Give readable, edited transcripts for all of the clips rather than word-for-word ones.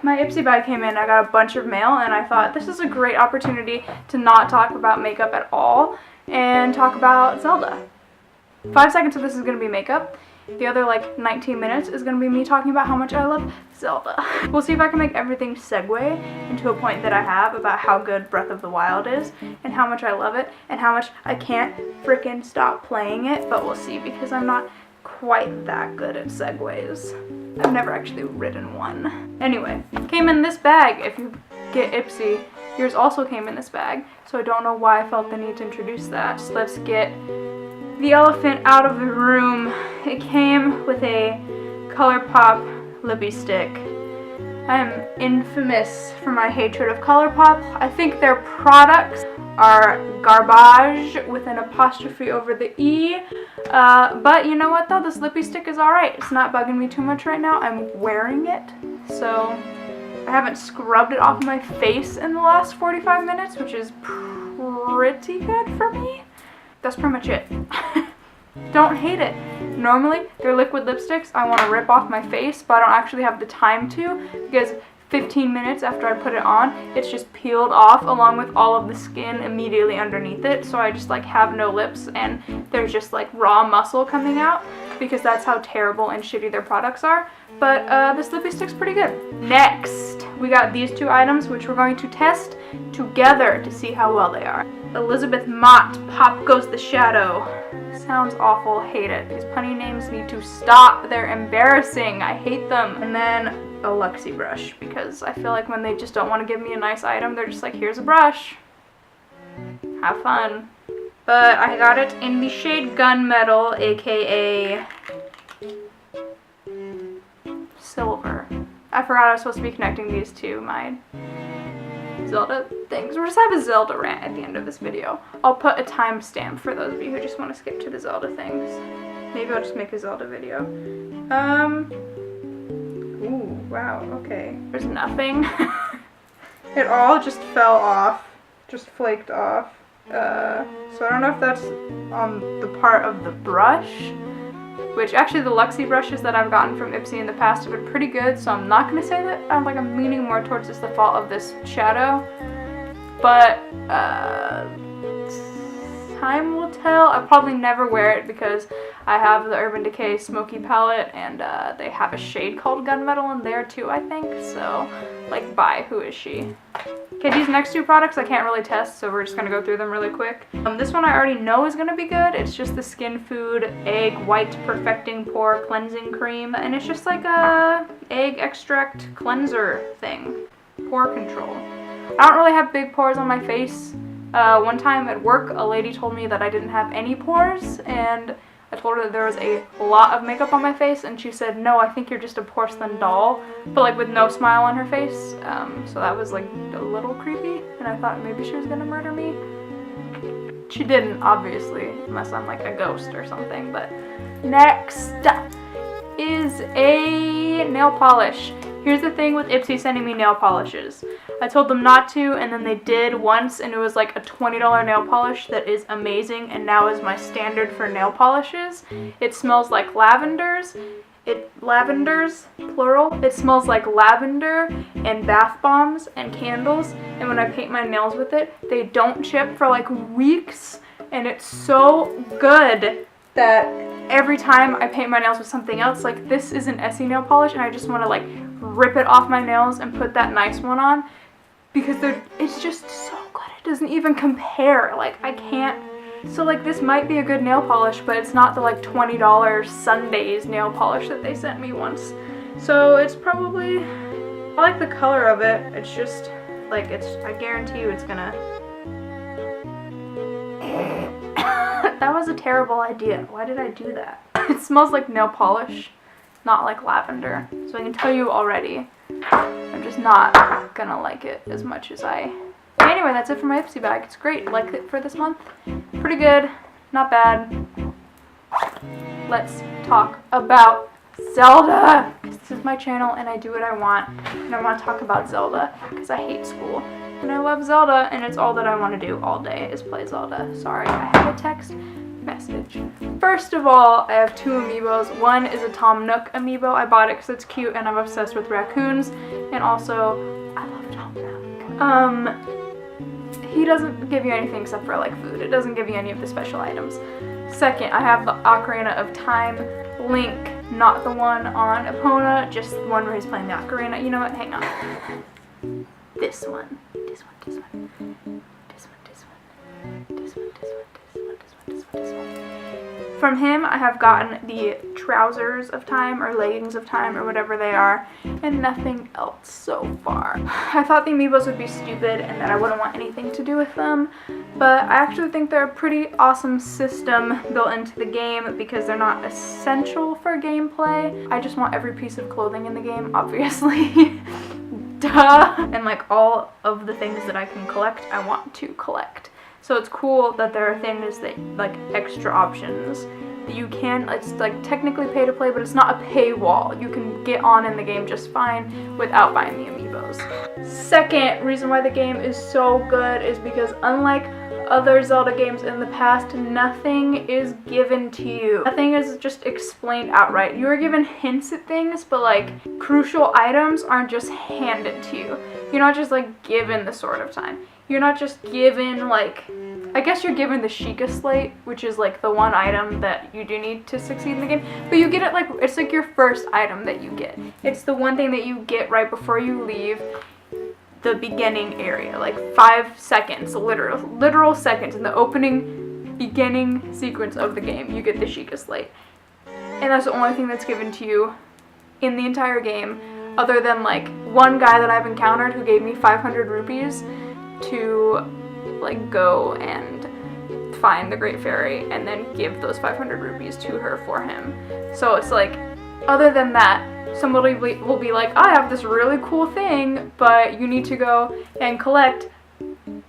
My Ipsy bag came in. I got a bunch of mail, and I thought this is a great opportunity to not talk about makeup at all and talk about Zelda. 5 seconds of this is going to be makeup. The other like 19 minutes is going to be me talking about how much I love Zelda. We'll see if I can make everything segue into a point that I have about how good Breath of the Wild is and how much I love it and how much I can't frickin' stop playing it, but we'll see because I'm not quite that good at segues. I've never actually written one. Anyway, came in this bag. If you get Ipsy, yours also came in this bag, so I don't know why I felt the need to introduce that. So let's get the elephant out of the room. It came with a ColourPop lippy stick. I am infamous for my hatred of ColourPop. I think their products are garbage with an apostrophe over the E. But you know what though? This lippy stick is alright. It's not bugging me too much right now. I'm wearing it. So I haven't scrubbed it off my face in the last 45 minutes, which is pretty good for me. That's pretty much it. Don't hate it. Normally, they're liquid lipsticks I want to rip off my face, but I don't actually have the time to because 15 minutes after I put it on, it's just peeled off along with all of the skin immediately underneath it. So I just like have no lips and there's just like raw muscle coming out because that's how terrible and shitty their products are. But this lippy stick's pretty good. Next, we got these two items which we're going to test together to see how well they are. Elizabeth Mott, Pop Goes the Shadow. Sounds awful, hate it. These punny names need to stop. They're embarrassing, I hate them. And then a Luxie brush, because I feel like when they just don't want to give me a nice item, they're just like, here's a brush. Have fun. But I got it in the shade Gunmetal, aka Silver. I forgot I was supposed to be connecting these to my Zelda things. We'll just have a Zelda rant at the end of this video. I'll put a timestamp for those of you who just want to skip to the Zelda things. Maybe I'll just make a Zelda video. Ooh, wow, okay. There's nothing. It all just fell off. Just flaked off. So I don't know if that's on the part of the brush, which actually the Luxie brushes that I've gotten from Ipsy in the past have been pretty good, so I'm not going to say that. I'm leaning more towards it's the fault of this shadow. But, time will tell. I'll probably never wear it because I have the Urban Decay Smoky palette, and they have a shade called Gunmetal in there too, I think. So, like, bye. Who is she? Okay, these next two products I can't really test, so we're just going to go through them really quick. This one I already know is going to be good. It's just the Skin Food Egg White Perfecting Pore Cleansing Cream, and it's just like a egg extract cleanser thing. Pore control. I don't really have big pores on my face. One time at work, a lady told me that I didn't have any pores, and I told her that there was a lot of makeup on my face, and she said, no, I think you're just a porcelain doll, but like with no smile on her face. So that was like a little creepy, and I thought maybe she was gonna murder me. She didn't, obviously, unless I'm like a ghost or something. But next is a nail polish. Here's the thing with Ipsy sending me nail polishes. I told them not to, and then they did once, and it was like a $20 nail polish that is amazing, and now is my standard for nail polishes. It smells like lavenders. Lavenders, plural. It smells like lavender and bath bombs and candles, and when I paint my nails with it, they don't chip for like weeks, and it's so good that every time I paint my nails with something else, like this is an Essie nail polish, and I just want to like rip it off my nails and put that nice one on because it's just so good. It doesn't even compare. Like, I can't. So like this might be a good nail polish, but it's not the like $20 Sundays nail polish that they sent me once. So it's probably, I like the color of it. It's just like, I guarantee you it's gonna. That was a terrible idea. Why did I do that? It smells like nail polish, not like lavender. So I can tell you already, I'm just not gonna like it as much as I. Anyway, that's it for my Ipsy bag. It's great. Like it for this month. Pretty good. Not bad. Let's talk about Zelda. This is my channel and I do what I want. And I want to talk about Zelda because I hate school. And I love Zelda, and it's all that I want to do all day is play Zelda. Sorry, I had a text message. First of all, I have two amiibos. One is a Tom Nook amiibo. I bought it because it's cute and I'm obsessed with raccoons. And also, I love Tom Nook. He doesn't give you anything except for like food. It doesn't give you any of the special items. Second, I have the Ocarina of Time Link. Not the one on Epona, just the one where he's playing the ocarina. You know what? Hang on. This one. This one. This one. This one. This one. This one. This one. This one. This one. This one. This one. From him, I have gotten the trousers of time or leggings of time or whatever they are, and nothing else so far. I thought the amiibos would be stupid and that I wouldn't want anything to do with them, but I actually think they're a pretty awesome system built into the game because they're not essential for gameplay. I just want every piece of clothing in the game, obviously. Duh! And like all of the things that I can collect, I want to collect. So it's cool that there are things that, like, extra options that you can, it's like technically pay to play, but it's not a paywall. You can get on in the game just fine without buying the amiibos. Second reason why the game is so good is because unlike other Zelda games in the past, nothing is given to you. Nothing is just explained outright. You are given hints at things, but like crucial items aren't just handed to you. You're not just like given the Sword of Time. You're not just given like, I guess you're given the Sheikah Slate, which is like the one item that you do need to succeed in the game, but you get it like, it's like your first item that you get. It's the one thing that you get right before you leave the beginning area, like 5 seconds, literal seconds in the opening beginning sequence of the game, you get the Sheikah Slate. And that's the only thing that's given to you in the entire game, other than like one guy that I've encountered who gave me 500 rupees to like go and find the Great Fairy and then give those 500 rupees to her for him. So it's like, other than that, somebody will be like, I have this really cool thing, but you need to go and collect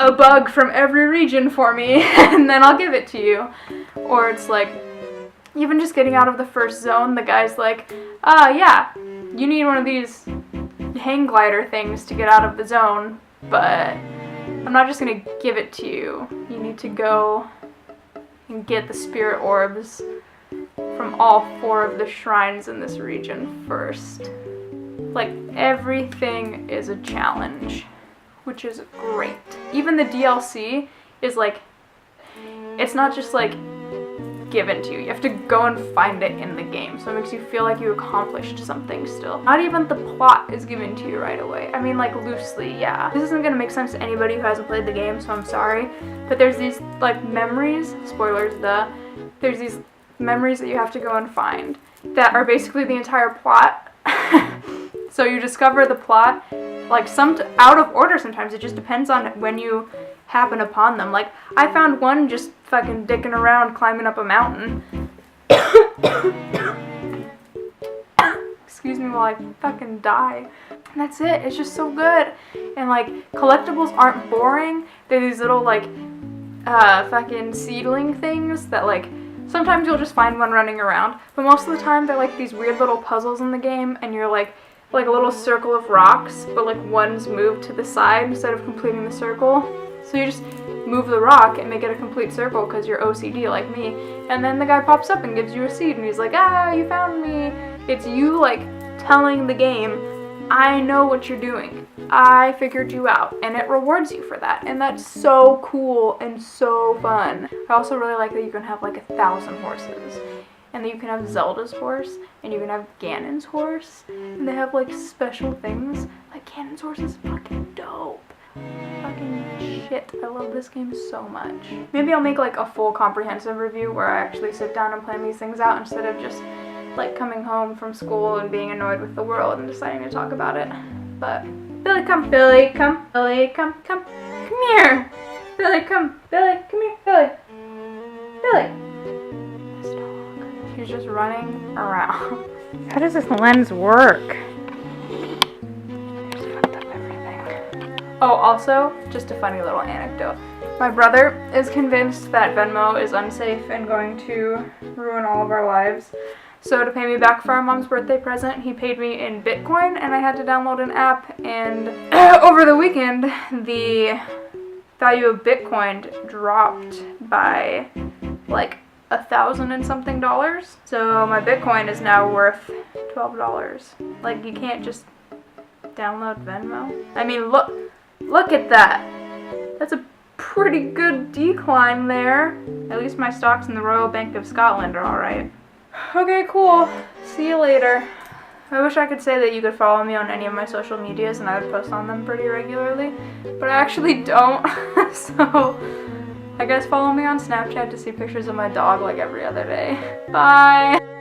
a bug from every region for me, and then I'll give it to you. Or it's like, even just getting out of the first zone, the guy's like, yeah, you need one of these hang glider things to get out of the zone, but I'm not just gonna give it to you. You need to go and get the spirit orbs from all 4 of the shrines in this region first. Like, everything is a challenge, which is great. Even the DLC is like, it's not just like given to you. You have to go and find it in the game, so it makes you feel like you accomplished something still. Not even the plot is given to you right away. I mean, like, loosely, yeah. This isn't gonna make sense to anybody who hasn't played the game, so I'm sorry. But there's these, like, memories, spoilers, duh. There's these memories that you have to go and find that are basically the entire plot. So you discover the plot, like, some out of order sometimes. It just depends on when you happen upon them. Like, I found one just fucking dicking around climbing up a mountain. Excuse me while I fucking die. And that's it. It's just so good. And like, collectibles aren't boring. They're these little like fucking seedling things that like, sometimes you'll just find one running around, but most of the time they're like these weird little puzzles in the game, and you're like a little circle of rocks, but like one's moved to the side instead of completing the circle. So you just move the rock and make it a complete circle because you're OCD like me, and then the guy pops up and gives you a seed and he's like, ah, you found me. It's you like telling the game, I know what you're doing. I figured you out, and it rewards you for that, and that's so cool and so fun. I also really like that you can have like 1,000 horses, and then you can have Zelda's horse, and you can have Ganon's horse, and they have like special things. Like, Ganon's horse is fucking dope. Fucking shit, I love this game so much. Maybe I'll make like a full comprehensive review where I actually sit down and plan these things out instead of just like coming home from school and being annoyed with the world and deciding to talk about it. But Billy, come. Billy, come. Billy, come. Come here. Billy, come. Billy, come here. Billy. Billy. This dog. She's just running around. How does this lens work? Oh, also, just a funny little anecdote. My brother is convinced that Venmo is unsafe and going to ruin all of our lives. So to pay me back for our mom's birthday present, he paid me in Bitcoin, and I had to download an app, and over the weekend, the value of Bitcoin dropped by like $1,000 and something. So my Bitcoin is now worth $12. Like, you can't just download Venmo. I mean, look at that. That's a pretty good decline there. At least my stocks in the Royal Bank of Scotland are alright. Okay, cool. See you later. I wish I could say that you could follow me on any of my social medias and I would post on them pretty regularly, but I actually don't. So I guess follow me on Snapchat to see pictures of my dog like every other day. Bye!